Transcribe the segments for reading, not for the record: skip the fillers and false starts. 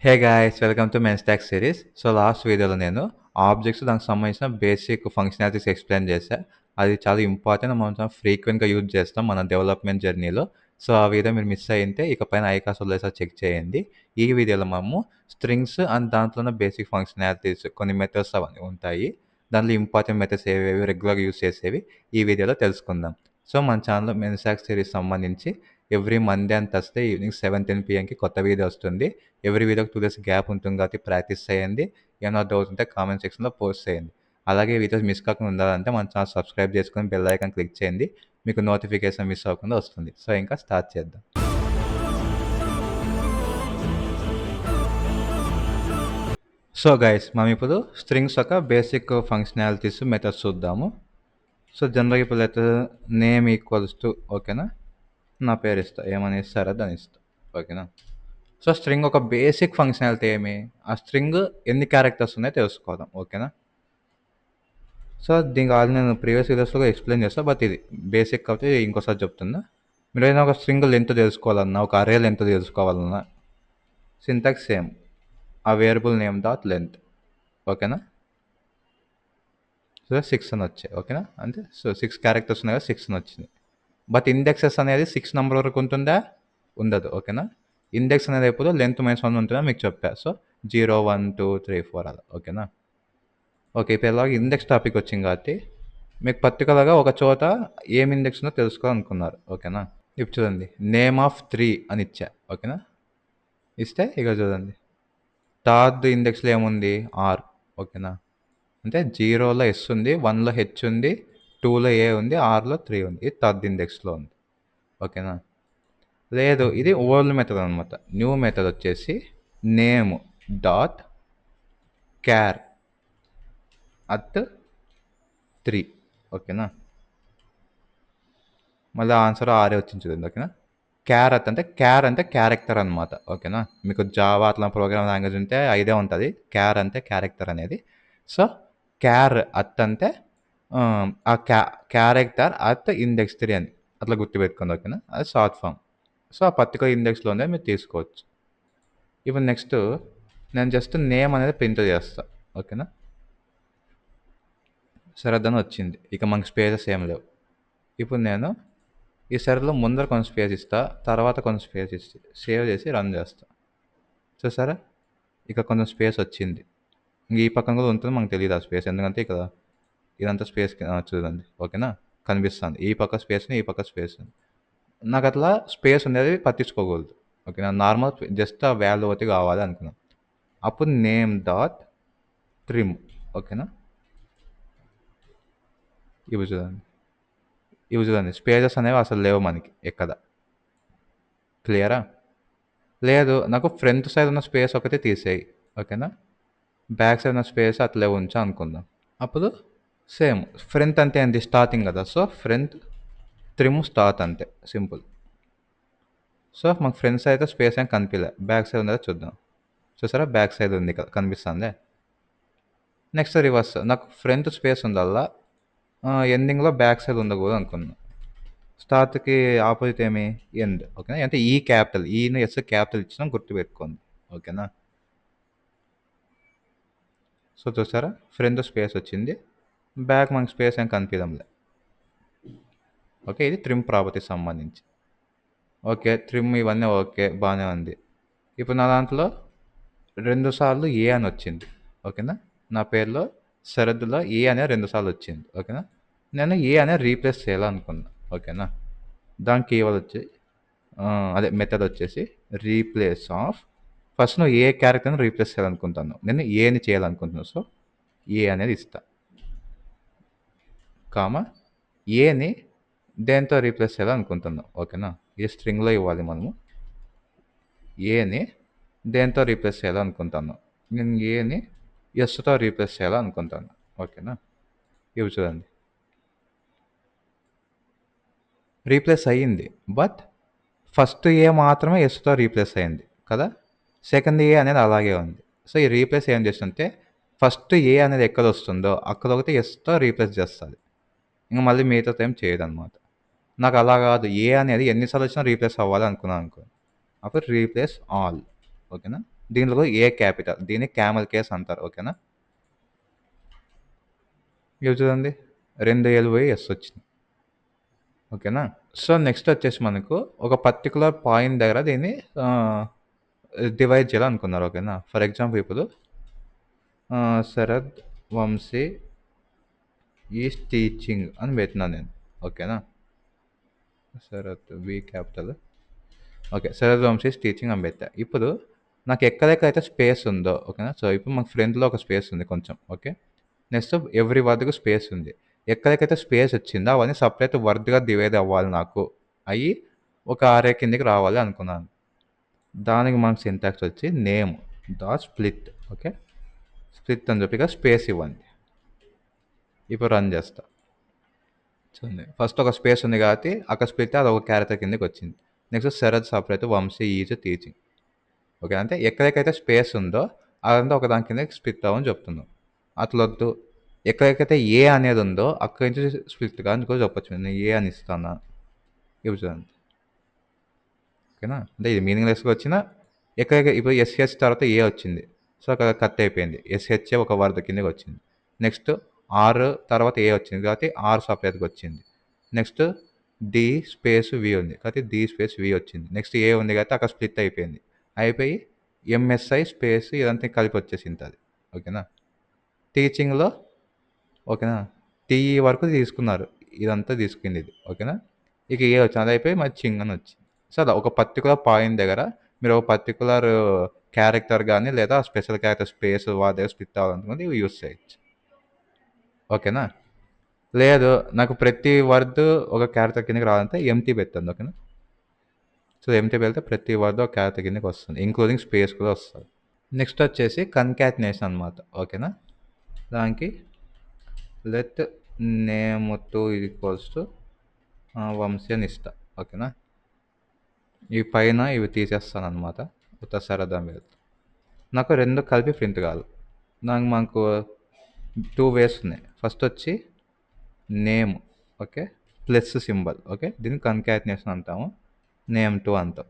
Hey guys welcome to men stock series. So last వీడియోలో నేను objects దానికి సంబంధించిన బేసిక్ ఫంక్షనాలిటీస్ ఎక్స్ప్లెయిన్ చేశా. అది చాలా ఇంపార్టెంట్, మనం చాలా ఫ్రీక్వెంట్గా యూజ్ చేస్తాం మన డెవలప్మెంట్ జర్నీలో. సో ఆ వీడియో మీరు మిస్ అయ్యింటే ఇక పైన ఐకాస్ వదిలేసా చెక్ చేయండి. ఈ వీడియోలో మనము స్ట్రింగ్స్ అండ్ దాంట్లో ఉన్న బేసిక్ ఫంక్షనాలిటీస్ కొన్ని మెథడ్స్ అవన్నీ ఉంటాయి. దాంట్లో ఇంపార్టెంట్ మెథడ్స్ ఏవేవి రెగ్యులర్గా యూజ్ చేసేవి ఈ వీడియోలో తెలుసుకుందాం. సో మన ఛానల్లో మెన్ స్టాక్ సిరీస్ సంబంధించి every Monday and Thursday evening 7:10 PMకి కొత్త వీడియో వస్తుంది. ఎవ్రీ వీడియోకి 2 డేస్ గ్యాప్ ఉంటుంది కాబట్టి ప్రాక్టీస్ చేయండి. ఏమైనా డౌట్స్ ఉంటే కామెంట్ సెక్షన్లో పోస్ట్ చేయండి. అలాగే వీడియోస్ మిస్ కాకుండా ఉండాలంటే మన ఛానల్ సబ్స్క్రైబ్ చేసుకొని బెల్ ఐకాన్ క్లిక్ చేయండి. మీకు నోటిఫికేషన్ మిస్ అవ్వకుండా వస్తుంది. సో ఇంకా స్టార్ట్ చేద్దాం. సో గైస్ మనం ఇప్పుడు స్ట్రింగ్స్ యొక్క బేసిక్ ఫంక్షనాలిటీస్ మెథడ్స్ చూద్దాము. సో జనరల్గా ఇప్పుడు లెటర్ నేమ్ ఈక్వల్స్ టు ఓకేనా, నా పేరు ఇస్తా, ఏమని ఇస్తారో దాన్ని ఇస్తా ఓకేనా. సో స్ట్రింగ్ ఒక బేసిక్ ఫంక్షనాలిటీ ఏమి, ఆ స్ట్రింగ్ ఎన్ని క్యారెక్టర్స్ ఉన్నాయో తెలుసుకోవడం ఓకేనా. సో దీనికి ఆల్రెడీ నేను ప్రీవియస్ వీడియోస్లో ఎక్స్ప్లెయిన్ చేస్తాను, బట్ ఇది బేసిక్ కాబట్టి ఇంకోసారి చెప్తున్నా. మీరు ఏదైనా ఒక స్ట్రింగ్ లెంత్ తెలుసుకోవాలన్నా, ఒక అరే లెంత్ తెలుసుకోవాలన్నా సింటాక్స్ సేమ్, ఆ వేరియబుల్ నేమ్ డాట్ లెంత్ ఓకేనా. సో 6 అని వచ్చాయి ఓకేనా, అంటే సో 6 క్యారెక్టర్స్ ఉన్నాయి కదా, 6 అని వచ్చింది. బట్ ఇండెక్సెస్ అనేది 6 నెంబర్ వరకు ఉంటుందా, ఉండదు ఓకేనా. ఇండెక్స్ అనేది ఎప్పుడు లెంత్ -1 ఉంటుందా మీకు చెప్పా. సో 0 1 2 3 4 అలా ఓకేనా. ఓకే, ఇప్పుడు ఎలాగ ఇండెక్స్ టాపిక్ వచ్చింది కాబట్టి మీకు పర్టికులర్గా ఒక చోట ఏం ఇండెక్స్ ఉందో తెలుసుకోవాలనుకున్నారు ఓకేనా. ఇప్పుడు చూడండి, నేమ్ ఆఫ్ 3 అని ఇచ్చా ఓకేనా. ఇస్తే ఇక చూడండి, థర్డ్ ఇండెక్స్లో ఏముంది, ఆర్ ఓకేనా. అంటే 0లో ఎస్ ఉంది, 1లో హెచ్ ఉంది, 2లో ఏ ఉంది, ఆర్లో 3 ఉంది. ఇది థర్డ్ ఇండెక్స్లో ఉంది ఓకేనా. లేదు, ఇది ఓల్డ్ మెథడ్ అనమాట. న్యూ మెథడ్ వచ్చేసి నేమ్ డాట్ క్యార్ అట్ 3 ఓకేనా. మళ్ళీ ఆన్సర్ ఆరే వచ్చింది చూడండి ఓకేనా. క్యార్ అంటే క్యారెక్టర్ అనమాట ఓకేనా. మీకు జావా అట్లా ప్రోగ్రామ్ లాంగ్వేజ్ ఉంటే ఐడియా ఉంటుంది, క్యార్ అంటే క్యారెక్టర్ అనేది. సో క్యార్ అట్ అంటే ఆ క్యారెక్టర్ అట్ ఇండెక్స్ 3 అని అట్లా గుర్తుపెట్టుకోండి ఓకేనా, అది షార్ట్ ఫామ్. సో ఆ పర్టికులర్ ఇండెక్స్లోనే మీరు తీసుకోవచ్చు. ఇప్పుడు నెక్స్ట్ నేను జస్ట్ నేమ్ అనేది ప్రింట్ చేస్తా ఓకేనా. సరే దాన్ని వచ్చింది, ఇక మనకి స్పేసెస్ ఏం లేవు. ఇప్పుడు నేను ఈ సరిలో ముందర కొంచెం స్పేస్ ఇస్తా, తర్వాత కొంచెం స్పేస్ ఇస్తే సేవ్ చేసి రన్ చేస్తా. చూసారా, ఇక కొంచెం స్పేస్ వచ్చింది. ఇంక ఈ పక్కన కూడా ఉంటుంది, మనకు తెలియదు ఆ స్పేస్, ఎందుకంటే ఇక్కడ ఇదంతా స్పేస్ చూడండి ఓకేనా, కనిపిస్తుంది ఈ పక్క స్పేస్ ఈ పక్క స్పేస్. నాకు అట్లా స్పేస్ ఉండేది పట్టించుకోకూడదు ఓకేనా, నార్మల్ జస్ట్ ఆ వాల్యూ ఒకటి కావాలి అనుకున్నాను. అప్పుడు నేమ్ డాట్ ట్రిమ్ ఓకేనా. ఇవి చూడండి స్పేసెస్ అనేవి అసలు లేవు మనకి ఎక్కడ. క్లియరా. లేదు, నాకు ఫ్రంట్ సైడ్ ఉన్న స్పేస్ ఒకటి తీసేయి ఓకేనా, బ్యాక్ సైడ్ ఉన్న స్పేస్ అట్లే ఉంచా అనుకుందాం. అప్పుడు సేమ్ ఫ్రంట్ అంటే ఏంటి, స్టార్టింగ్ కదా, సో ఫ్రంట్ ట్రిమ్ స్టార్ట్ అంతే సింపుల్. సో మాకు ఫ్రంట్ సైడ్ అయితే స్పేస్ ఏం కనిపించలే, బ్యాక్ సైడ్ ఉందా చూద్దాం. చూసారా, బ్యాక్ సైడ్ ఉంది కదా కనిపిస్తుంది. నెక్స్ట్ రివర్స్, నాకు ఫ్రంట్ స్పేస్ ఉందల్లా, ఎండింగ్లో బ్యాక్ సైడ్ ఉండకూడదు అనుకున్నాను. స్టార్ట్కి ఆపోజిట్ ఏమి, ఎండ్ ఓకేనా. అంటే ఈ క్యాపిటల్, ఈను ఎస్ క్యాపిటల్ ఇచ్చినా గుర్తుపెట్టుకోండి ఓకేనా. సో చూసారా, ఫ్రంట్ స్పేస్ వచ్చింది, బ్యాక్ మనకి స్పేస్ ఏం కనిపించడంలే ఓకే. ఇది ట్రిమ్ ప్రాపర్టీకి సంబంధించి ఓకే. ట్రిమ్ ఇవన్నీ ఓకే, బాగానే ఉంది. ఇప్పుడు నా దాంట్లో 2 సార్లు ఏ అని వచ్చింది ఓకేనా. నా పేరులో శరద్లో ఏ అనే 2 సార్లు వచ్చింది ఓకేనా. నేను ఏ అనే రీప్లేస్ చేయాలనుకున్నా ఓకేనా. దానికి కీవర్డ్ వచ్చి అదే మెథడ్ వచ్చేసి రీప్లేస్ ఆఫ్, ఫస్ట్ నువ్వు ఏ క్యారెక్టర్ని రీప్లేస్ చేయాలనుకుంటాను, నేను ఏని చేయాలనుకుంటున్నాను. సో ఏ అనేది ఇస్తా, కామా ఏని దేంతో రీప్లేస్ చేయాలనుకుంటున్నాం ఓకేనా. ఈ స్ట్రింగ్లో ఇవ్వాలి మనము, ఏని దేంతో రీప్లేస్ చేయాలనుకుంటాను, నేను ఏని ఎస్తో రీప్లేస్ చేయాలనుకుంటాను ఓకేనా. ఇవి చూడండి, రీప్లేస్ అయ్యింది, బట్ ఫస్ట్ ఏ మాత్రమే ఎస్తో రీప్లేస్ అయ్యింది కదా, సెకండ్ ఏ అనేది అలాగే ఉంది. సో ఈ రీప్లేస్ ఏం చేస్తుంటే ఫస్ట్ ఏ అనేది ఎక్కడ వస్తుందో అక్కడ ఒకటి ఎస్తో రీప్లేస్ చేస్తుంది, ఇంకా మళ్ళీ మిగతా ఏం చేయదు అనమాట. నాకు అలా కాదు, ఏ అనేది ఎన్నిసార్లు వచ్చినా రీప్లేస్ అవ్వాలి అనుకున్నాను అనుకో, అప్పుడు రీప్లేస్ ఆల్ ఓకేనా. దీనిలో ఏ క్యాపిటల్, దీన్ని క్యామెల్ కేస్ అంటారు. ఓకేనా? ఇవి చూడండి, 2 ఏలు పోయి ఎస్ వచ్చింది. ఓకేనా? సో నెక్స్ట్ వచ్చేసి మనకు ఒక పర్టికులర్ పాయింట్ దగ్గర దీన్ని డివైడ్ చేయాలనుకున్నారు. ఓకేనా? ఫర్ ఎగ్జాంపుల్ ఇప్పుడు శరద్ వంశీ ఈజ్ టీచింగ్ అని పెట్టినాను నేను. ఓకేనా? Sarath V capital. Okay, Sharad Vamshi is teaching అని పెట్టా. ఇప్పుడు నాకు ఎక్కడెక్కడైతే స్పేస్ ఉందో, ఓకేనా? సో ఇప్పుడు మాకు ఫ్రంట్లో ఒక స్పేస్ ఉంది కొంచెం. ఓకే, నెక్స్ట్ ఎవ్రీ వర్డ్కు స్పేస్ ఉంది. ఎక్కడికైతే స్పేస్ వచ్చిందో అవన్నీ సపరేట్ వర్డ్గా డివైడ్ అవ్వాలి, నాకు అయ్యి ఒక ఆరే కిందకి రావాలి అనుకున్నాను. దానికి మనకు సింటాక్స్ వచ్చి name dot split. Okay, split అని చెప్పి స్పేస్ ఇవ్వండి. ఇప్పుడు రన్ చేస్తా చూడండి. ఫస్ట్ ఒక స్పేస్ ఉంది కాబట్టి అక్కడ స్ప్లిట్ అది ఒక క్యారెక్టర్ కిందకి వచ్చింది. Next Sharath separate, Vamshi is teaching. Okay, అంటే ఎక్కడికైతే స్పేస్ ఉందో అదంతా ఒక దాని కింద స్ప్లిట్ అవ్వని చెప్తున్నాం. అట్లొద్దు, ఎక్కడికైతే ఏ అనేది ఉందో అక్కడి నుంచి స్ప్లిట్గా అని కూడా చెప్పొచ్చు. నేను ఏ అని ఇస్తాను ఇవి చూడండి. ఓకేనా? అంటే ఇది మీనింగ్లెస్గా వచ్చిన ఎక్కడికి ఇప్పుడు ఎస్హెచ్ తర్వాత ఏ వచ్చింది, సో అక్కడ కట్ అయిపోయింది. ఎస్హెచ్ఏ ఒక వర్డ్ కిందకి వచ్చింది. నెక్స్ట్ ఆర్ తర్వాత ఏ వచ్చింది కాబట్టి ఆర్ సపరేట్గా వచ్చింది. నెక్స్ట్ డి స్పేస్ వి ఉంది కాబట్టి డి స్పేస్ వి వచ్చింది. నెక్స్ట్ ఏ ఉంది కాబట్టి అక్కడ స్ప్లిట్ అయిపోయింది. అయిపోయి ఎంఎస్ఐ స్పేస్ ఇదంతా కలిపి వచ్చేసింది అది. ఓకేనా? టీచింగ్లో ఓకేనా టీఈ వరకు తీసుకున్నారు, ఇదంతా తీసుకుంది ఇది. ఓకేనా? ఇక ఏ వచ్చింది, అది అయిపోయి మరి చింగ్ అని వచ్చింది. సో అలా ఒక పర్టికులర్ పాయింట్ దగ్గర మీరు ఒక పర్టికులర్ క్యారెక్టర్ కానీ లేదా స్పెషల్ క్యారెక్టర్ స్పేస్ వాటి దగ్గర స్ప్లిట్ అవ్వాలనుకుంటే ఇవి యూస్ చేయొచ్చు. ఓకేనా? లేదు నాకు ప్రతి వర్డ్ ఒక క్యారెక్టర్ కిందకి రావాలంటే ఎంటీ పెట్టండి. ఓకేనా? సో ఎంటీ పెడితే ప్రతి వర్డ్ ఒక క్యారెక్టర్ కిందకి వస్తుంది, ఇంక్లూడింగ్ స్పేస్ కూడా వస్తుంది. నెక్స్ట్ వచ్చేసి కన్కాటినేషన్ అనమాట. ఓకేనా? దానికి let name two equals to Vamshi అని ఇస్తా. ఓకేనా? ఈ పైన ఇవి తీసేస్తాను అనమాట. ఉత్త సరదా మీద నాకు రెండు కలిపి ప్రింట్ కాదు. మాకు 2 వేస్ ఉన్నాయి. ఫస్ట్ వచ్చి name, okay, plus symbol. Okay, దీన్ని కన్కాటినేషన్ అంటాము, నేమ్ 2 అంటాం.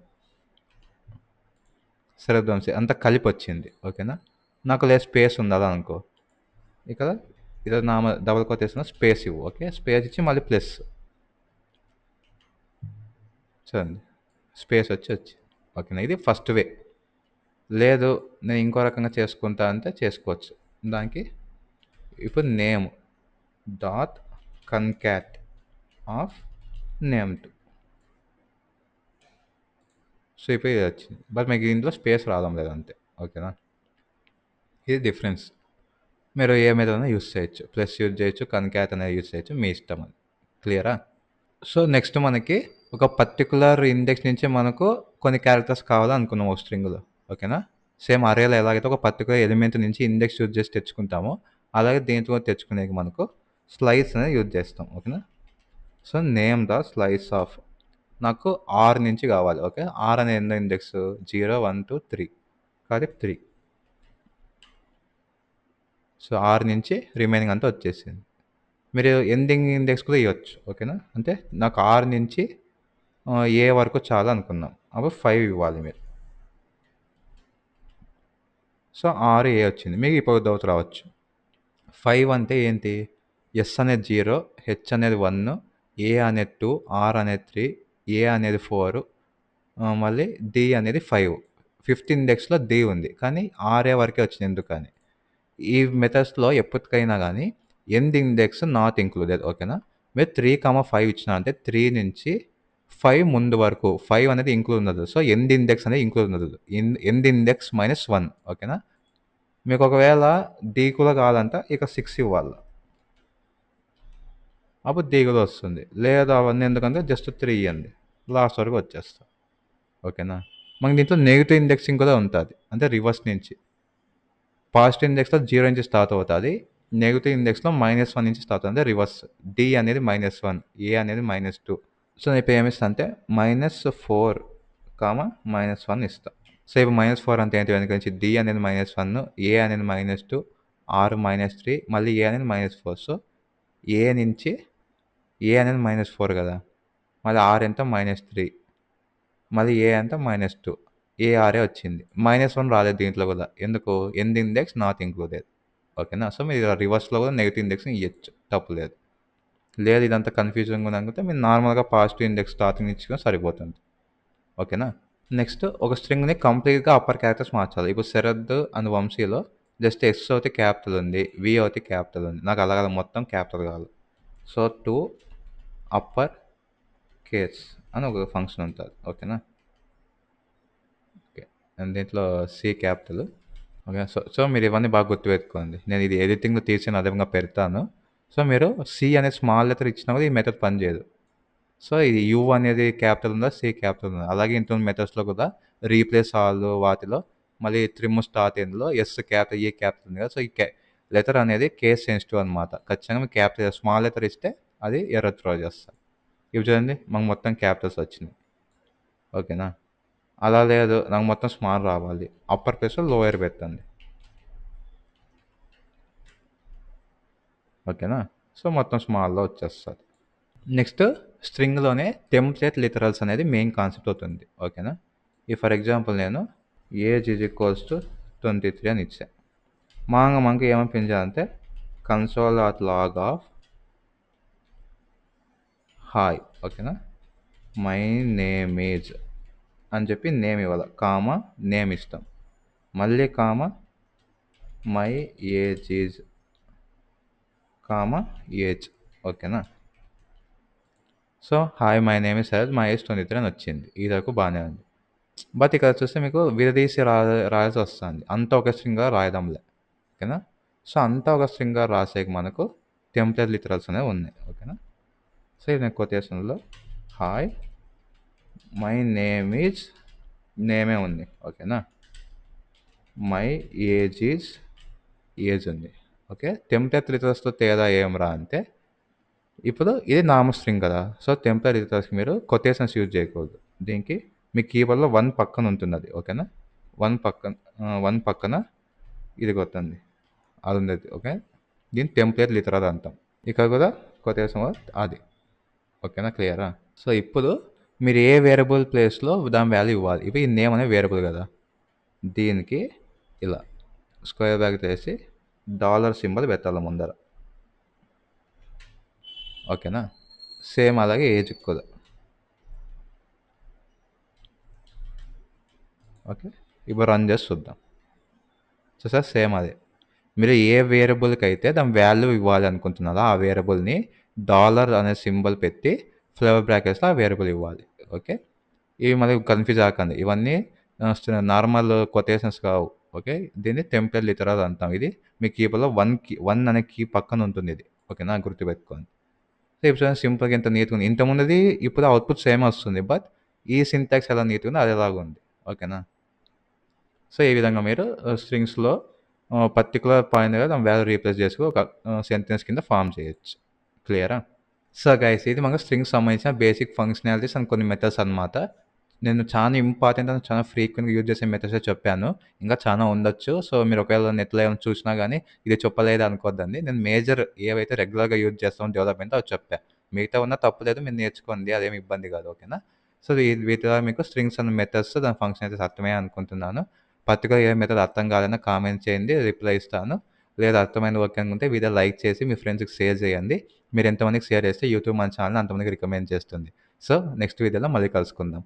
శరద్ వంశీ అంతా కలిపి వచ్చింది. ఓకేనా? నాకు లేదు స్పేస్ ఉండాలి అనుకో, ఇక్కడ ఇది డబుల్ కోట్ వేసిన స్పేస్ ఇవ్వు. ఓకే, స్పేస్ ఇచ్చి మళ్ళీ ప్లస్ చూడండి, స్పేస్ వచ్చి. ఓకేనా? ఇది ఫస్ట్ వే. లేదు నేను ఇంకో రకంగా చేసుకుంటా అంటే చేసుకోవచ్చు. దానికి ఇప్పుడు name dot concat of name to. So ఇప్పుడు ఇది వచ్చింది, బట్ మీకు ఇంట్లో స్పేస్ రావడం లేదు అంతే. ఓకేనా? ఇది డిఫరెన్స్. మీరు ఏ మీద యూస్ చేయొచ్చు, ప్లస్ యూజ్ చేయొచ్చు, కన్కాట్ అనేది యూజ్ చేయొచ్చు, మీ ఇష్టం. అది క్లియరా? సో నెక్స్ట్ మనకి ఒక పర్టికులర్ ఇండెక్స్ నుంచి మనకు కొన్ని క్యారెక్టర్స్ కావాలనుకున్నాం ఒక స్ట్రింగ్లో. ఓకేనా? సేమ్ అరేలో ఎలాగైతే ఒక పర్టికులర్ ఎలిమెంట్ నుంచి ఇండెక్స్ యూజ్ చేసి తెచ్చుకుంటామో అలాగే దీంట్లో తెచ్చుకునే మనకు స్లైస్ అనేది యూజ్ చేస్తాం. ఓకేనా? So name the slice of నాకు ఆర్ నుంచి కావాలి. ఓకే, ఆర్ అనే ఎన్నో ఇండెక్స్ 0 1 2 3 కాబట్టి 3. సో ఆర్ నుంచి రిమైనింగ్ అంతా వచ్చేసింది. మీరు ఎండింగ్ ఇండెక్స్ కూడా ఇవ్వచ్చు. ఓకేనా? అంటే నాకు ఆర్ నుంచి ఏ వరకు చాలా అనుకున్నాం, అప్పుడు 5 ఇవ్వాలి మీరు. సో ఆర్ ఏ వచ్చింది. మీకు ఇప్పుడు డౌట్ రావచ్చు, 5 అంటే ఏంటి? ఎస్ అనేది 0, హెచ్ అనేది 1, ఏ అనేది 2, ఆర్ అనేది 3, ఏ అనేది 4, మళ్ళీ డి అనేది 5. 5th ఇండెక్స్లో డి ఉంది కానీ ఆర్ఏ వరకే వచ్చింది ఎందుకని. ఈ మెథడ్స్లో ఎప్పటికైనా కానీ ఎండ్ ఇండెక్స్ నాట్ ఇంక్లూడెడ్. ఓకేనా? మీరు 3,5 ఇచ్చినారంటే 3 నుంచి 5 ముందు వరకు 5 అనేది ఇంక్లూడ్ ఉండదు. సో ఎండ్ ఇండెక్స్ అనేది ఇంక్లూడ్ ఉండదు. End index -1. ఓకేనా? మీకు ఒకవేళ డి కూడా కావాలంటే ఇక 6 ఇవ్వాలి, అప్పుడు డి కూడా వస్తుంది. లేదా అవన్నీ ఎందుకంటే జస్ట్ 3 ఇవ్వండి, లాస్ట్ వరకు వచ్చేస్తా. ఓకేనా? మనకి దీంట్లో నెగిటివ్ ఇండెక్సింగ్ కూడా ఉంటుంది, అంటే రివర్స్ నుంచి. పాజిటివ్ ఇండెక్స్లో 0 నుంచి స్టార్ట్ అవుతుంది, నెగిటివ్ ఇండెక్స్లో -1 నుంచి స్టార్ట్ అవుతుంది, రివర్స్. డి అనేది -1, ఏ అనేది -2. సో ఇప్పుడు ఏమి ఇస్తా అంటే -4, -1 ఇస్తా. సో ఇప్పుడు -4 అంటే ఏంటి, వెనక నుంచి డి అనేది -1, ఏ అనేది -2, ఆర్ -3, మళ్ళీ ఏ అనేది -4. సో ఏ నుంచి ఏ అనేది -4 కదా, మళ్ళీ ఆర్ ఎంత -3, మళ్ళీ ఏ అంతా -2. ఏఆర్ఏ వచ్చింది. -1 రాలేదు దీంట్లో గూడా. ఎందుకు? End index not included. ఓకేనా? సో, మీరు రివర్స్‌లో గూడా నెగెటివ్ ఇండెక్స్‌ని ఇయ్యొచ్చు. తప్పు లేదు. లేదు ఇదంతా కన్‌ఫ్యూజింగ్‌గా ఉందనుకుంటే మీరు నార్మల్‌గా పాజిటివ్ ఇండెక్స్ స్టార్టింగ్ ఇచ్చినా సరిపోతుంది. ఓకేనా? నెక్స్ట్ ఒక స్ట్రింగ్‌ని కంప్లీట్‌గా అప్పర్ క్యారెక్టర్స్ మార్చాలి. ఇప్పుడు 'శరత్' అండ్ 'వంశీలో' జస్ట్ 'ఎస్' ఒకటి క్యాపిటల్ ఉంది. 'వి' ఒకటి క్యాపిటల్ ఉంది. నాకు అలా కాదు మొత్తం క్యాపిటల్ కావాలి. సో, టు అప్పర్ కేస్ అని ఒక ఫంక్షన్ ఉంటది. ఓకేనా? ఓకే. అండ్ దీంట్లో 'సి' క్యాపిటల్. ఓకే. సో, మీరు ఇవన్నీ బాగా గుర్తుపెట్టుకోండి. నేను ఇది ఎడిటింగ్‌లో తీసిన అదే పెడతాను. సో, మీరు 'సి' అనే స్మాల్ లెటర్ ఇచ్చినా కూడా ఈ మెథడ్ పనిచేయదు. సో, ఇది 'యు' అనేది క్యాపిటల్ ఉందా? 'సి' క్యాపిటల్ ఉందా? అలాగే ఇంతకుముందు మెథడ్స్‌లో కూడా రీప్లేస్ ఆల్ వాటిలో మళ్ళీ ట్రిమ్ స్టార్ట్ ఎండ్‌లో 'ఎస్' క్యాపిటల్, 'ఈ' క్యాపిటల్ ఉంది కదా! సో, ఈ లెటర్ అనేది కేస్ సెన్సిటివ్ అనమాట. ఖచ్చితంగా మీరు క్యాపిటల్ స్మాల్ లెటర్ ఇస్తే అది ఎర్రర్ త్రో చేస్తది. ఇవి చూడండి మాకు మొత్తం క్యాపిటల్స్ వచ్చినాయి. ఓకేనా? అలా లేదు నాకు మొత్తం స్మాల్ రావాలి. అప్పర్ కేస్‌లో లోయర్ పెట్టండి. ఓకేనా? సో, మొత్తం స్మాల్‌లో వచ్చేస్తది. నెక్స్ట్ స్ట్రింగ్‌లోనే టెంప్లేట్ లిటరల్స్ అనేది మెయిన్ కాన్సెప్ట్ అవుతుంది. ఓకేనా? ఫర్ ఎగ్జాంపుల్ నేను ఏజ్ ఈజ్ ఈక్వల్స్ టు 23 అని ఇచ్చా. మనకి ఏమని పెంచాలంటే console dot log of hi. ఓకేనా? మై నేమ్ ఈజ్ అని చెప్పి నేమ్ ఇవ్వాలి. కామా నేమ్ ఇస్తాం. మళ్ళీ comma my age is comma age. ఓకేనా? So, hi my name is Sarath my age 23 అని వచ్చింది. ఇది వరకు బాగానే ఉంది. బట్ ఇక్కడ చూస్తే మీకు విడదీసి రాయాల్సి వస్తుంది. అంతా ఒక స్ట్రింగ్‌గా రాయడంలే. ఓకేనా? సో, అంతా ఒక స్ట్రింగ్‌గా రాసేకి మనకు టెంప్లేట్ లిటరల్స్ అనేవి ఉన్నాయి. ఓకేనా? సో, ఇది నేను కొటేషన్‌లో హాయ్ మై నేమ్ ఈజ్ నేమే ఉంది. ఓకేనా? మై ఏజ్ ఈజ్ ఏజ్ ఉంది. ఓకే. టెంప్లేట్ లిటరల్స్‌లో తేడా ఏమిరా అంటే ఇప్పుడు ఇది నార్మల్ స్ట్రింగ్ కదా! సో, టెంప్లేట్ లిటరల్స్‌కి మీరు కొటేషన్స్ యూజ్ చేయకూడదు. దీనికి మీ కీబోర్డ్‌లో 1 పక్కన ఉంటున్నది. ఓకేనా? 1 పక్కన ఇది కొట్టండి. అది ఉండేది. ఓకే. దీన్ని టెంప్లేట్ లిటరల్ అంటాం. ఇక్కడ కూడా కొటేషన్ అది. ఓకేనా? క్లియరా? సో, ఇప్పుడు మీరు ఏ వేరియబుల్ ప్లేస్‌లో దాని వాల్యూ ఇవ్వాలి. ఇప్పుడు ఈ నేమ్ అనే వేరియబుల్ కదా! దీనికి ఇలా స్క్వేర్ బ్రాకెట్ వేసి డాలర్ సింబల్ పెట్టాలి ముందర. ఓకేనా? సేమ్ అలాగే ఏజ్‌కి కూడా. ఓకే. ఇప్పుడు రన్ చేసి చూద్దాం. చూసారా సేమ్ అదే. మీరు ఏ వేరియబుల్‌కైతే దాని వాల్యూ ఇవ్వాలి అనుకుంటున్నారో ఆ వేరియబుల్‌ని డాలర్ అనే సింబల్ పెట్టి ఫ్లవర్ బ్రాకెట్స్‌లో ఆ వేరియబుల్ ఇవ్వాలి. ఓకే. ఇవి మళ్ళీ కన్‌ఫ్యూజ్ అవ్వకండి. ఇవన్నీ నార్మల్ కొటేషన్స్ కావు. ఓకే. దీన్ని టెంప్లేట్ లిటరల్ అంటాం. ఇది మీ కీబోర్డ్‌లో 1 అనే కీ పక్కన ఉంటుంది ఇది. ఓకేనా? గుర్తుపెట్టుకోండి. సో, ఇప్పుడు చూడండి సింపుల్‌గా ఎంత నీట్‌గా ఉంది. ఇంతకుముందుది ఇప్పుడు అవుట్‌పుట్ సేమ్ వస్తుంది. బట్ ఈ సింటాక్స్ ఎలా నీట్‌గా ఉందో అదేలాగా ఉంది. ఓకేనా? సో, ఈ విధంగా మీరు స్ట్రింగ్స్‌లో పర్టిక్యులర్ పాయింట్ దగ్గర దాని వాల్యూ రీప్లేస్ చేసి ఒక సెంటెన్స్ కింద ఫార్మ్ చేయొచ్చు. క్లియరా? సో, గైస్ ఇది మనకు స్ట్రింగ్‌కి సంబంధించిన బేసిక్ ఫంక్షనాలిటీస్ అండ్ కొన్ని మెథడ్స్ అనమాట. నేను చాలా ఇంపార్టెంట్ అండ్ చాలా ఫ్రీక్వెంట్‌గా యూజ్ చేసే మెథడ్సే చెప్పాను. ఇంకా చాలా ఉండొచ్చు. సో, మీరు ఒకవేళ నెట్‌లో ఏమైనా చూసినా గానీ ఇది చెప్పలేదు అనుకోద్దండి. నేను మేజర్ ఏవైతే రెగ్యులర్‌గా యూజ్ చేస్తామో డెవలప్‌మెంట్ అవి చెప్పా. మిగతావున్నా తప్పులేదు మీరు నేర్చుకోండి. అదేమి ఇబ్బంది కాదు. ఓకేనా? సో, వీటి ద్వారా మీకు స్ట్రింగ్స్ అండ్ మెథడ్స్ దాని ఫంక్షనాలిటీస్ అర్థమయ్యాయి అనుకుంటున్నాను. పర్టిక్యులర్ ఏ మెథడ్ అర్థం కాదన్నా కామెంట్ చేయండి. రిప్లై ఇస్తాను. లేదా అర్థమైంది ఓకే అనుకుంటే వీడియో లైక్ చేసి మీ ఫ్రెండ్స్‌కి షేర్ చేయండి. మీరు ఎంతమందికి షేర్ చేస్తే యూట్యూబ్ మన ఛానెల్‌ని అంతమందికి రికమెండ్ చేస్తుంది. సో, నెక్స్ట్ వీడియోలో మళ్ళీ కలుసుకుందాం.